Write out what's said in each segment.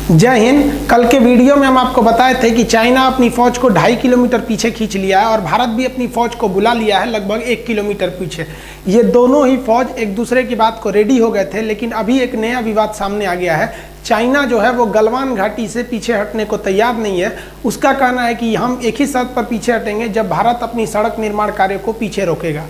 जय हिंद। कल के वीडियो में हम आपको बताए थे कि चाइना अपनी फौज को 2.5 किलोमीटर पीछे खींच लिया है और भारत भी अपनी फौज को बुला लिया है लगभग 1 किलोमीटर पीछे। ये दोनों ही फौज एक दूसरे की बात को रेडी हो गए थे, लेकिन अभी एक नया विवाद सामने आ गया है। चाइना जो है वो गलवान घाटी से पीछे हटने को तैयार नहीं है। उसका कहना है कि हम एक ही शर्त पर पीछे हटेंगे जब भारत अपनी सड़क निर्माण कार्य को पीछे रोकेगा।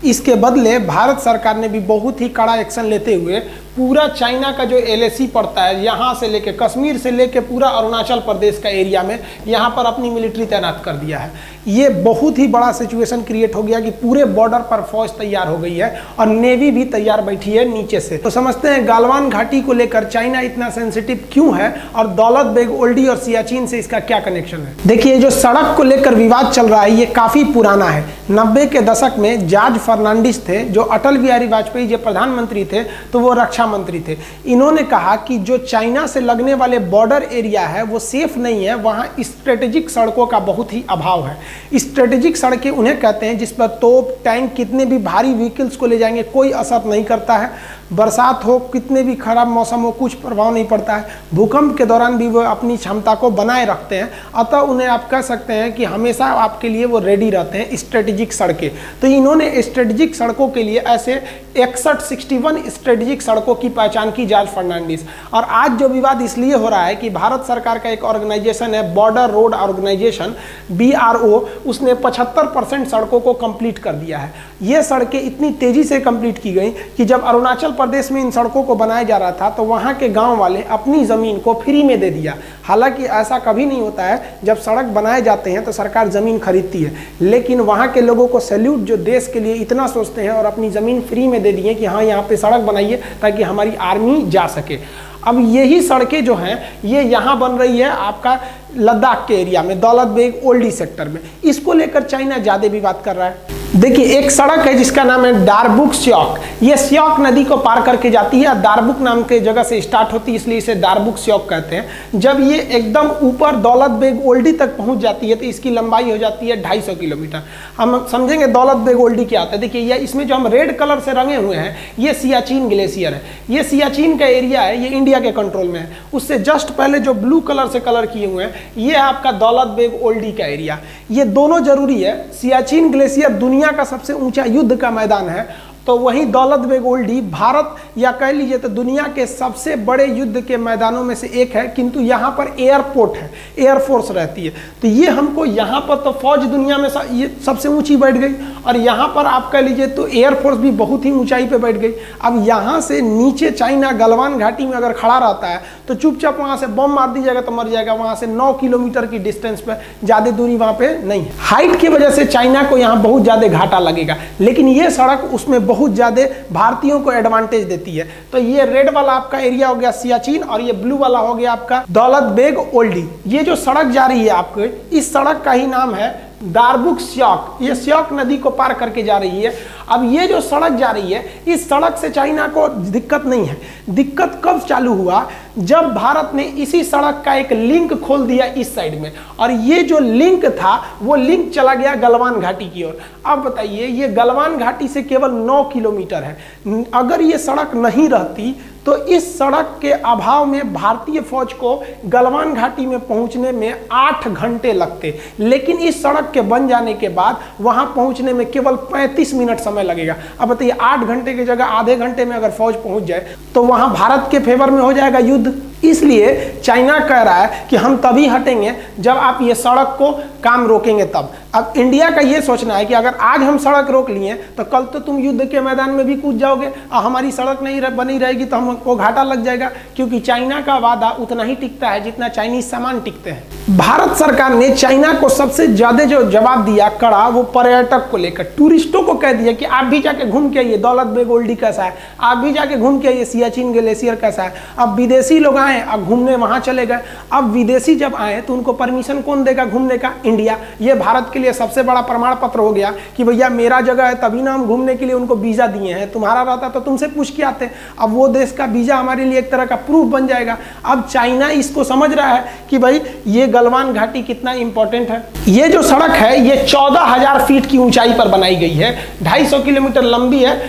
इसके बदले भारत सरकार ने भी बहुत ही कड़ा एक्शन लेते हुए पूरा चाइना का जो LAC पड़ता है, यहाँ से लेके कश्मीर से लेके पूरा अरुणाचल प्रदेश का एरिया में यहाँ पर अपनी मिलिट्री तैनात कर दिया है। ये बहुत ही बड़ा सिचुएशन क्रिएट हो गया कि पूरे बॉर्डर पर फौज तैयार हो गई है और नेवी भी तैयार बैठी है नीचे से। तो समझते हैं गलवान घाटी को लेकर चाइना इतना सेंसिटिव क्यों है और दौलत बेग ओल्डी और सियाचिन से इसका क्या कनेक्शन है। देखिए, जो सड़क को लेकर विवाद चल रहा है ये काफी पुराना है। 90 के दशक में जॉर्ज फर्नांडिस थे, जो अटल बिहारी वाजपेयी जो प्रधानमंत्री थे तो वो रक्षा मंत्री थे। इन्होंने कहा कि जो चाइना से लगने वाले बॉर्डर एरिया है वो सेफ नहीं है, वहाँ स्ट्रेटेजिक सड़कों का बहुत ही अभाव है। स्ट्रेटेजिक सड़कें उन्हें कहते हैं जिस पर तोप टैंक कितने भी भारी व्हीकल्स को ले जाएंगे कोई असर नहीं करता है। बरसात हो, कितने भी खराब मौसम हो, कुछ प्रभाव नहीं पड़ता है। भूकंप के दौरान भी वो अपनी क्षमता को बनाए रखते हैं, अतः उन्हें आप कह सकते हैं कि हमेशा आपके लिए वो रेडी रहते हैं स्ट्रेटेजिक सड़कें। तो इन्होंने स्ट्रेटेजिक सड़कों के लिए ऐसे 61 स्ट्रेटेजिक सड़कों की पहचान की जॉर्ज फर्नांडिस। और आज जो विवाद इसलिए हो रहा है कि भारत सरकार का एक ऑर्गेनाइजेशन है बॉर्डर रोड ऑर्गेनाइजेशन BRO, उसने 75% सड़कों को कंप्लीट कर दिया है। ये सड़कें इतनी तेजी से कंप्लीट की गई कि जब अरुणाचल प्रदेश में इन सड़कों को बनाया जा रहा था तो वहाँ के गांव वाले अपनी ज़मीन को फ्री में दे दिया। हालांकि ऐसा कभी नहीं होता है, जब सड़क बनाए जाते हैं तो सरकार ज़मीन खरीदती है, लेकिन वहाँ के लोगों को सैल्यूट जो देश के लिए इतना सोचते हैं और अपनी ज़मीन फ्री में दे दिए कि हाँ यहाँ पे सड़क बनाइए ताकि हमारी आर्मी जा सके। अब यही सड़कें जो हैं ये यहाँ बन रही है आपका लद्दाख के एरिया में, दौलत बेग ओल्डी सेक्टर में। इसको लेकर चाइना ज़्यादा विवाद कर रहा है। देखिए, एक सड़क है जिसका नाम है दारबुक स्योक। ये स्योक नदी को पार करके जाती है, दारबुक नाम के जगह से स्टार्ट होती है, इसलिए इसे दारबुक स्योक कहते हैं। जब ये एकदम ऊपर दौलत बेग ओल्डी तक पहुंच जाती है तो इसकी लंबाई हो जाती है 250 किलोमीटर। हम समझेंगे दौलत बेग ओल्डी क्या होता है। देखिए, ये इसमें जो हम रेड कलर से रंगे हुए हैं ये सियाचिन ग्लेशियर है। ये सियाचिन का एरिया है, ये इंडिया के कंट्रोल में है। उससे जस्ट पहले जो ब्लू कलर से कलर किए हुए हैं ये आपका दौलत बेग ओल्डी का एरिया। ये दोनों जरूरी है। सियाचिन ग्लेशियर दुनिया का सबसे ऊंचा युद्ध का मैदान है, तो वहीं दौलत बेग ओल्डी भारत या कह लीजिए तो दुनिया के सबसे बड़े युद्ध के मैदानों में से एक है। किंतु यहाँ पर एयरपोर्ट है, एयरफोर्स रहती है, तो ये हमको यहाँ पर तो फौज दुनिया में ये सबसे ऊंची बैठ गई और यहाँ पर आप कह लीजिए तो एयरफोर्स भी बहुत ही ऊंचाई पे बैठ गई। अब यहाँ से नीचे चाइना गलवान घाटी में अगर खड़ा रहता है तो चुपचाप वहाँ से बम मार दीजिएगा तो मर जाएगा। वहाँ से 9 किलोमीटर की डिस्टेंस पे, ज़्यादा दूरी वहाँ पे नहीं है। हाइट की वजह से चाइना को यहाँ बहुत ज़्यादा घाटा लगेगा, लेकिन ये सड़क उसमें बहुत ज़्यादा भारतीयों को एडवांटेज देती है। तो ये रेड वाला आपका एरिया हो गया सियाचिन और ये ब्लू वाला हो गया आपका दौलत बेग ओल्डी। ये जो सड़क जा रही है आपको, इस सड़क का ही नाम है दारबुक स्योक। ये स्योक नदी को पार करके जा रही है। अब ये जो सड़क जा रही है इस सड़क से चाइना को दिक्कत नहीं है। दिक्कत कब चालू हुआ, जब भारत ने इसी सड़क का एक लिंक खोल दिया इस साइड में, और ये जो लिंक था वो लिंक चला गया गलवान घाटी की ओर। अब बताइए, ये गलवान घाटी से केवल 9 किलोमीटर है। अगर ये सड़क नहीं रहती तो इस सड़क के अभाव में भारतीय फौज को गलवान घाटी में पहुंचने में 8 घंटे लगते, लेकिन इस सड़क के बन जाने के बाद वहां पहुंचने में केवल 35 मिनट समय लगेगा। अब बताइए, 8 घंटे की जगह आधे घंटे में अगर फौज पहुंच जाए तो वहां भारत के फेवर में हो जाएगा युद्ध। इसलिए चाइना कह रहा है कि हम तभी हटेंगे जब आप ये सड़क को काम रोकेंगे तब। अब इंडिया का ये सोचना है कि अगर आज हम सड़क रोक लिए तो कल तो तुम युद्ध के मैदान में भी कूद जाओगे और हमारी सड़क नहीं बनी रहेगी तो हमको घाटा लग जाएगा, क्योंकि चाइना का वादा उतना ही टिकता है जितना चाइनीज सामान टिकते हैं। भारत सरकार ने चाइना को सबसे ज्यादा जो जवाब दिया कड़ा, वो पर्यटक को लेकर टूरिस्टों को कह दिया कि आप भी जाके घूम के आइए दौलत बेग ओल्डी कैसा है, आप भी जाके घूम के आइए सियाचिन ग्लेशियर कैसा है। अब विदेशी लोग आए, अब घूमने वहां चले गए। अब विदेशी जब आए तो उनको परमिशन कौन देगा घूमने का? इंडिया। ये भारत के लिए सबसे बड़ा प्रमाण पत्र हो गया कि भैया मेरा जगह है, तभी ना हम घूमने के लिए उनको वीजा दिए हैं। तुम्हारा रहता तो तुमसे पूछ के आते। अब वो देश का वीजा हमारे लिए एक तरह का प्रूफ बन जाएगा। अब चाइना इसको समझ रहा है कि भाई ये गलवान घाटी कितना इंपॉर्टेंट है। ये जो सड़क है ये 14,000 फीट की ऊंचाई पर बनाई गई है, 250 किलोमीटर लंबी है।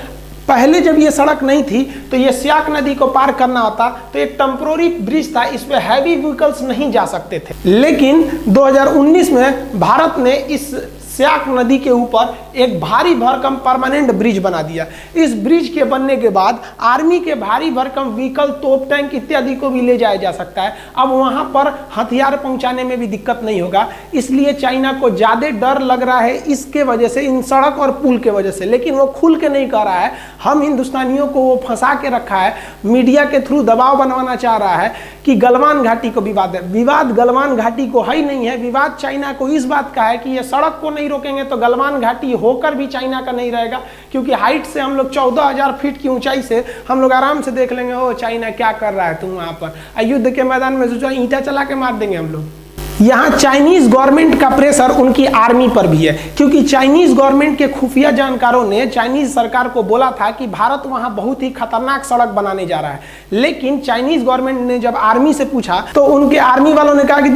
पहले जब ये सड़क नहीं थी तो ये स्याक नदी को पार करना होता तो एक टेम्पोररी ब्रिज था, इस पे हैवी व्हीकल्स नहीं जा सकते थे। लेकिन 2019 में भारत ने इस स्याक नदी के ऊपर एक भारी भरकम परमानेंट ब्रिज बना दिया। इस ब्रिज के बनने के बाद आर्मी के भारी भरकम व्हीकल, तोप टैंक इत्यादि को भी ले जाया जा सकता है। अब वहां पर हथियार पहुंचाने में भी दिक्कत नहीं होगा, इसलिए चाइना को ज्यादा डर लग रहा है इसके वजह से, इन सड़क और पुल के वजह से। लेकिन वो खुल के नहीं कर रहा है, हम हिंदुस्तानियों को वो फंसा के रखा है, मीडिया के थ्रू दबाव बनवाना चाह रहा है कि गलवान घाटी को विवाद है। विवाद गलवान घाटी को है ही नहीं है, विवाद चाइना को इस बात का है कि ये सड़क को नहीं रोकेंगे तो गलवान घाटी होकर भी चाइना का नहीं रहेगा, क्योंकि हाइट से हम लोग 14,000 फीट की ऊंचाई से हम लोग आराम से देख लेंगे, ओ चाइना क्या कर रहा है तुम वहां पर। युद्ध के मैदान में सोचा ईंटा चला के मार देंगे हम लोग। यहाँ चाइनीज गवर्नमेंट का प्रेशर उनकी आर्मी पर भी है, क्योंकि चाइनीज गवर्नमेंट के खुफिया जानकारों ने चाइनीज सरकार को बोला था कि भारत वहाँ बहुत ही खतरनाक सड़क बनाने जा रहा है। लेकिन चाइनीज गवर्नमेंट ने जब आर्मी से पूछा तो उनके आर्मी वालों ने कहा कि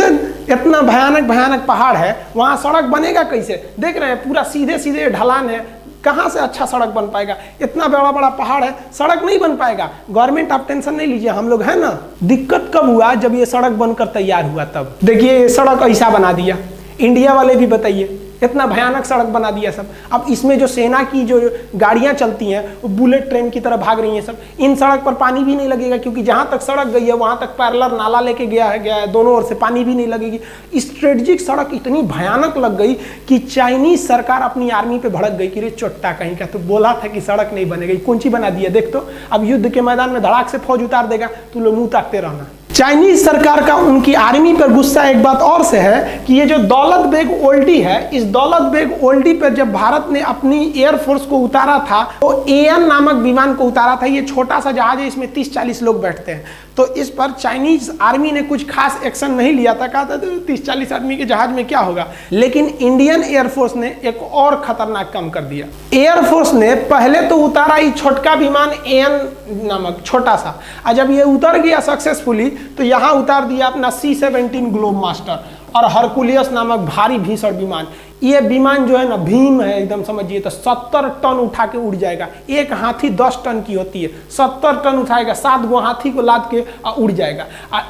इतना भयानक भयानक पहाड़ है, वहाँ सड़क बनेगा कैसे? देख रहे हैं पूरा सीधे सीधे ढलान है, कहाँ से अच्छा सड़क बन पाएगा? इतना बड़ा बड़ा पहाड़ है, सड़क नहीं बन पाएगा। गवर्नमेंट आप टेंशन नहीं लीजिए, हम लोग है ना। दिक्कत कब हुआ? जब ये सड़क बनकर तैयार हुआ तब। देखिए ये सड़क ऐसा बना दिया, इंडिया वाले भी बताइए, इतना भयानक सड़क बना दिया सब। अब इसमें जो सेना की जो गाड़ियां चलती हैं वो बुलेट ट्रेन की तरह भाग रही हैं सब। इन सड़क पर पानी भी नहीं लगेगा, क्योंकि जहां तक सड़क गई है वहां तक पैरेलल नाला लेके गया है, दोनों ओर से पानी भी नहीं लगेगी। स्ट्रेटेजिक सड़क इतनी भयानक लग गई कि चाइनीज सरकार अपनी आर्मी पे भड़क गई कि रे चोट्टा कहीं का, तो बोला था कि सड़क नहीं बनेगी, कौन सी बना दिया देख तो। अब युद्ध के मैदान में धड़ाक से फौज उतार देगा, तू लोग मुंह ताकते रहना। चाइनीज सरकार का उनकी आर्मी पर गुस्सा एक बात और से है कि ये जो दौलत बेग ओल्डी है, इस दौलत बेग ओल्डी पर जब भारत ने अपनी एयरफोर्स को उतारा था तो एएन नामक विमान को उतारा था। ये छोटा सा जहाज है, इसमें 30-40 लोग बैठते हैं। तो इस पर चाइनीज आर्मी ने कुछ खास एक्शन नहीं लिया था, कहा था 30-40 आदमी के जहाज में क्या होगा। लेकिन इंडियन एयरफोर्स ने एक और खतरनाक काम कर दिया। एयरफोर्स ने पहले तो उतारा ही छोटका विमान एएन नामक छोटा सा, और जब ये उतर गया सक्सेसफुली तो यहाँ उतार दिया अपना C-17 ग्लोब मास्टर और हरकुलियस नामक भारी भीषण विमान। ये विमान जो है ना भीम है एकदम, समझिए तो 70 टन उठा के उड़ जाएगा। एक हाथी 10 टन की होती है, 70 टन उठाएगा, 7 गो हाथी को लाद के उड़ जाएगा।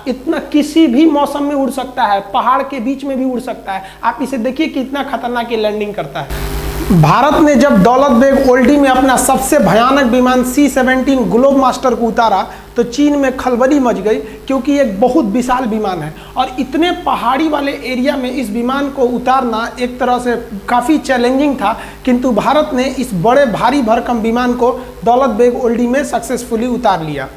इतना किसी भी मौसम में उड़ सकता है, पहाड़ के बीच में भी उड़ सकता है। आप इसे देखिए कितना खतरनाक ये लैंडिंग करता है। भारत ने जब दौलत बेग ओल्डी में अपना सबसे भयानक विमान C-17 ग्लोब मास्टर को उतारा तो चीन में खलबली मच गई, क्योंकि एक बहुत विशाल विमान है और इतने पहाड़ी वाले एरिया में इस विमान को उतारना एक तरह से काफ़ी चैलेंजिंग था। किंतु भारत ने इस बड़े भारी भरकम विमान को दौलत बेग ओल्डी में सक्सेसफुली उतार लिया।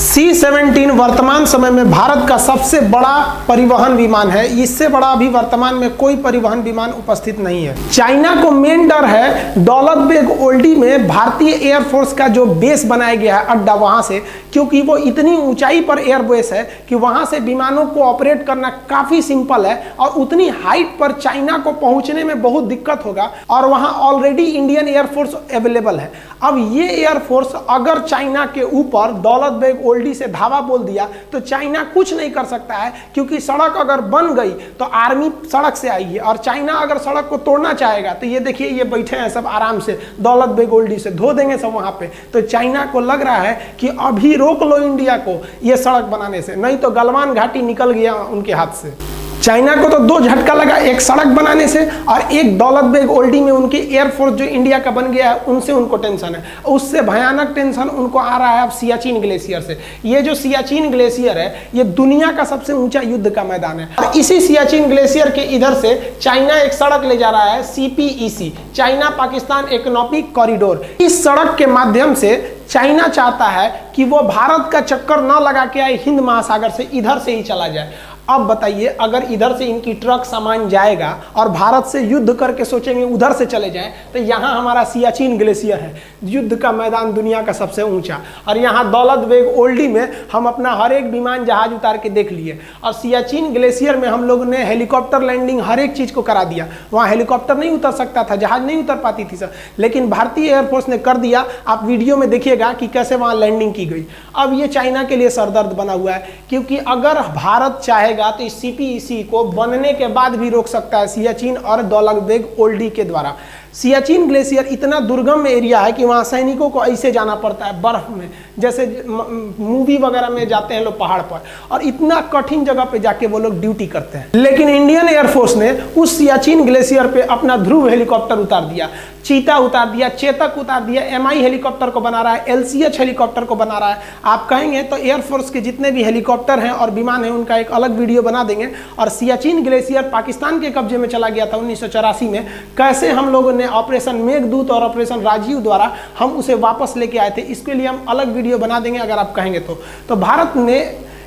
C-17 वर्तमान समय में भारत का सबसे बड़ा परिवहन विमान है। इससे बड़ा अभी वर्तमान में कोई परिवहन विमान उपस्थित नहीं है। चाइना को मेन डर है दौलत बेग ओल्डी में भारतीय एयरफोर्स का जो बेस बनाया गया है अड्डा, वहां से, क्योंकि वो इतनी ऊंचाई पर एयरबेस है कि वहां से विमानों को ऑपरेट करना काफी सिंपल है और उतनी हाइट पर चाइना को पहुंचने में बहुत दिक्कत होगा। और वहां ऑलरेडी इंडियन एयरफोर्स अवेलेबल है। अब ये एयरफोर्स अगर चाइना के ऊपर दौलत बेग ओल्डी से धावा बोल दिया तो चाइना कुछ नहीं कर सकता है, क्योंकि सड़क अगर बन गई तो आर्मी सड़क से आएगी और चाइना अगर सड़क को तोड़ना चाहेगा तो ये देखिए ये बैठे हैं सब आराम से, दौलत बेग ओल्डी से धो देंगे सब वहां पे। तो चाइना को लग रहा है कि अभी रोक लो इंडिया को ये सड़क बनाने से, नहीं तो गलवान घाटी निकल गया उनके हाथ से। चाइना को तो 2 झटका लगा, एक सड़क बनाने से और एक दौलत बेग ओल्डी में उनकी एयरफोर्स जो इंडिया का बन गया है उनसे उनको टेंशन है। उससे भयानक टेंशन उनको आ रहा है अब सियाचिन ग्लेशियर से। ये जो सियाचिन ग्लेशियर है ये दुनिया का सबसे ऊंचा युद्ध का मैदान है और इसी सियाचिन ग्लेशियर के इधर से चाइना एक सड़क ले जा रहा है, CPEC, China Pakistan economic corridor. इस सड़क के माध्यम से चाइना चाहता है कि वो भारत का चक्कर न लगा के आए हिंद महासागर से, इधर से ही चला जाए। अब बताइए अगर इधर से इनकी ट्रक सामान जाएगा और भारत से युद्ध करके सोचेंगे उधर से चले जाएं, तो यहाँ हमारा सियाचिन ग्लेशियर है, युद्ध का मैदान दुनिया का सबसे ऊंचा, और यहाँ दौलत बेग ओल्डी में हम अपना हर एक विमान जहाज उतार के देख लिए। और सियाचिन ग्लेशियर में हम लोग ने हेलीकॉप्टर लैंडिंग हर एक चीज़ को करा दिया। वहाँ हेलीकॉप्टर नहीं उतर सकता था, जहाज नहीं उतर पाती थी सर, लेकिन भारतीय एयरफोर्स ने कर दिया। आप वीडियो में देखिएगा देखिएगा कि कैसे वहां लैंडिंग की गई। अब ये चाइना के लिए सरदर्द बना हुआ है, क्योंकि अगर भारत चाहेगा तो इस CPEC को बनने के बाद भी रोक सकता है सियाचिन और दौलत बेग ओल्डी के द्वारा। सियाचिन ग्लेशियर इतना दुर्गम एरिया है कि वहाँ सैनिकों को ऐसे जाना पड़ता है बर्फ में, जैसे मूवी वगैरह में जाते हैं लोग पहाड़ पर, और इतना कठिन जगह पे जाके वो लोग ड्यूटी करते हैं। लेकिन इंडियन एयरफोर्स ने उस सियाचिन ग्लेशियर पे अपना ध्रुव हेलीकॉप्टर उतार दिया, चीता उतार दिया, चेतक उतार दिया, MI हेलीकॉप्टर को बना रहा है, LCH हेलीकॉप्टर को बना रहा है। आप कहेंगे तो एयरफोर्स के जितने भी हेलीकॉप्टर हैं और विमान हैं उनका एक अलग वीडियो बना देंगे। और सियाचिन ग्लेशियर पाकिस्तान के कब्जे में चला गया था 1984 में, कैसे हम लोगों ने ऑपरेशन मेघदूत और ऑपरेशन राजीव द्वारा हम उसे वापस लेके आए थे, इसके लिए हम अलग वीडियो बना देंगे अगर आप कहेंगे तो भारत ने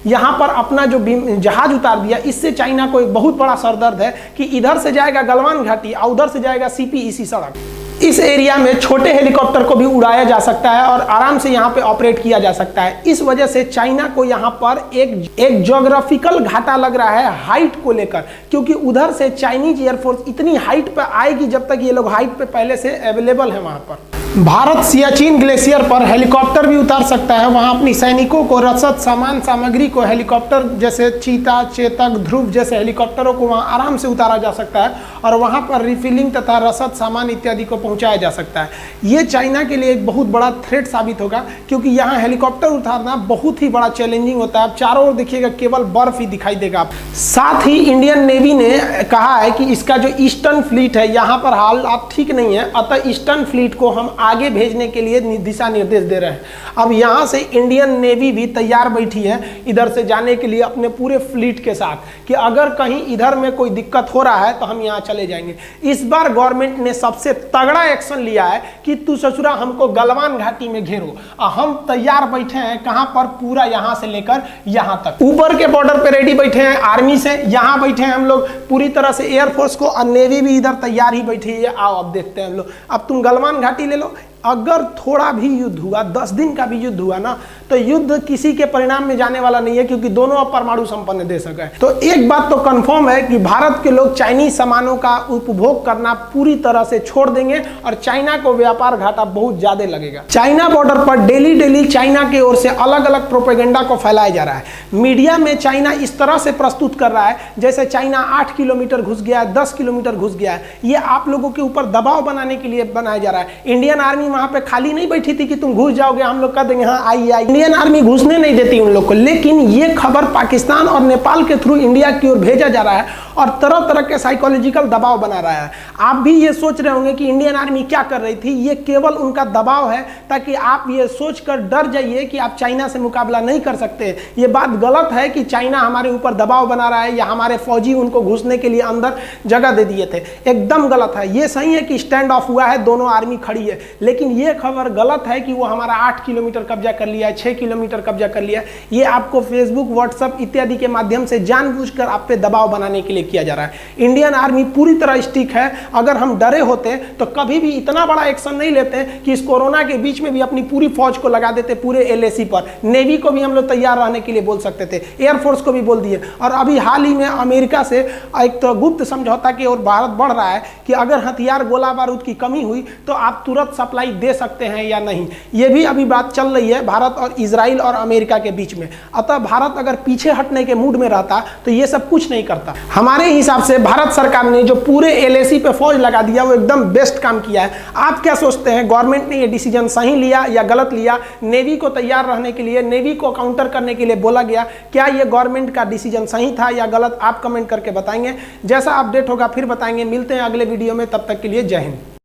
यहाँ पर अपना जो जहाज उतार दिया, इससे चाइना को एक बहुत बड़ा सरदर्द है कि इधर से जाएगा गलवान घाटी और उधर से जाएगा CPEC सड़क। इस एरिया में छोटे हेलीकॉप्टर को भी उड़ाया जा सकता है और आराम से यहाँ पे ऑपरेट किया जा सकता है। इस वजह से चाइना को यहाँ पर एक ज्योग्राफिकल घाटा लग रहा है हाइट को लेकर, क्योंकि उधर से चाइनीज एयरफोर्स इतनी हाइट पे आएगी जब तक ये लोग हाइट पे पहले से अवेलेबल है वहाँ पर। भारत सियाचिन ग्लेशियर पर हेलीकॉप्टर भी उतार सकता है, वहां अपनी सैनिकों को रसद सामान सामग्री को हेलीकॉप्टर जैसे चीता, चेतक, ध्रुव जैसे हेलीकॉप्टरों को वहां आराम से उतारा जा सकता है और वहां पर रिफिलिंग तथा रसद सामान इत्यादि को पहुंचाया जा सकता है। ये चाइना के लिए एक बहुत बड़ा थ्रेट साबित होगा, क्योंकि यहाँ हेलीकॉप्टर उतारना बहुत ही बड़ा चैलेंजिंग होता है। आप चारों ओर देखिएगा केवल बर्फ ही दिखाई देगा। साथ ही इंडियन नेवी ने कहा है कि इसका जो ईस्टर्न फ्लीट है यहाँ पर हालात ठीक नहीं है, अतः ईस्टर्न फ्लीट को हम आगे भेजने के लिए दिशा निर्देश दे रहे हैं। अब यहां से इंडियन नेवी भी तैयार बैठी है इधर से जाने के लिए अपने पूरे फ्लीट के साथ, कि अगर कहीं इधर में कोई दिक्कत हो रहा है तो हम यहां चले जाएंगे। इस बार गवर्नमेंट ने सबसे तगड़ा एक्शन लिया है कि तू ससुरा हमको गलवान घाटी में घेरो, हम तैयार बैठे हैं। कहां पर? पूरा यहां से लेकर यहां तक, ऊपर के बॉर्डर पे रेडी बैठे हैं आर्मी से, यहां बैठे हैं हम लोग पूरी तरह से एयरफोर्स को, और नेवी भी इधर तैयार ही बैठी है। आओ अब देखते हैं हम लोग। अब तुम गलवान घाटी ले लो। अगर थोड़ा भी युद्ध हुआ, 10 दिन का भी युद्ध हुआ ना, तो युद्ध किसी के परिणाम में जाने वाला नहीं है, क्योंकि दोनों अब परमाणु संपन्न देश है। तो एक बात तो कंफर्म है कि भारत के लोग चाइनीज सामानों का उपभोग करना पूरी तरह से छोड़ देंगे और चाइना को व्यापार घाटा बहुत ज्यादा लगेगा। चाइना बॉर्डर पर डेली चाइना की ओर से अलग अलग प्रोपेगेंडा को फैलाया जा रहा है। मीडिया में चाइना इस तरह से प्रस्तुत कर रहा है जैसे चाइना 8 किलोमीटर घुस गया है, 10 किलोमीटर घुस गया है। ये आप लोगों के ऊपर दबाव बनाने के लिए बनाया जा रहा है। इंडियन आर्मी वहां पे खाली नहीं बैठी थी कि तुम घुस जाओगे, हम लोग कह देंगे हाँ आइए। इंडियन आर्मी घुसने नहीं देती उन लोग को, लेकिन ये खबर पाकिस्तान और नेपाल के थ्रू इंडिया की ओर भेजा जा रहा है और तरह तरह के साइकोलॉजिकल दबाव बना रहा है। आप भी ये सोच रहे होंगे कि इंडियन आर्मी क्या कर रही थी, ये केवल उनका दबाव है ताकि आप ये सोचकर डर जाइए कि आप चाइना से मुकाबला नहीं कर सकते। ये बात गलत है कि चाइना हमारे ऊपर दबाव बना रहा है या हमारे फौजी उनको घुसने के लिए अंदर जगह दे दिए थे, एकदम गलत है। ये सही है कि स्टैंड ऑफ हुआ है, दोनों आर्मी खड़ी है, लेकिन ये खबर गलत है कि वो हमारा 8 किलोमीटर कब्जा कर लिया है, 6 किलोमीटर कब्जा कर लिया है। ये आपको फेसबुक, व्हाट्सएप इत्यादि के माध्यम से जानबूझकर आप पे दबाव बनाने के लिए किया जा रहा है। इंडियन आर्मी पूरी तरह स्टिक है। अगर हम डरे होते तो कभी भी इतना बड़ा एक्शन नहीं लेते कि इस कोरोना के बीच में भी अपनी पूरी फौज को लगा देते पूरे LAC पर। नेवी को भी हम लोग तैयार रहने के लिए बोल सकते थे, एयरफोर्स को भी बोल दिए। और अभी हाल ही में अमेरिका से एक तो गुप्त समझौता की ओर भारत बढ़ रहा है कि अगर हथियार, गोला बारूद की कमी हुई तो आप तुरंत सप्लाई दे सकते हैं या नहीं। ये भी अभी बात चल रही है भारत और इजराइल और अमेरिका के बीच में। अतः भारत अगर पीछे हटने के मूड में रहता तो ये सब कुछ नहीं करता। हमारे हिसाब से भारत सरकार ने जो पूरे LAC पे फौज लगा दिया वो एकदम बेस्ट काम किया है। आप क्या सोचते हैं, गवर्नमेंट ने ये डिसीजन सही लिया या गलत लिया? नेवी को तैयार रहने के लिए, नेवी को काउंटर करने के लिए बोला गया, क्या ये गवर्नमेंट का डिसीजन सही था या गलत? आप कमेंट करके बताएंगे। जैसा अपडेट होगा फिर बताएंगे। मिलते हैं अगले वीडियो में, तब तक के लिए जय हिंद।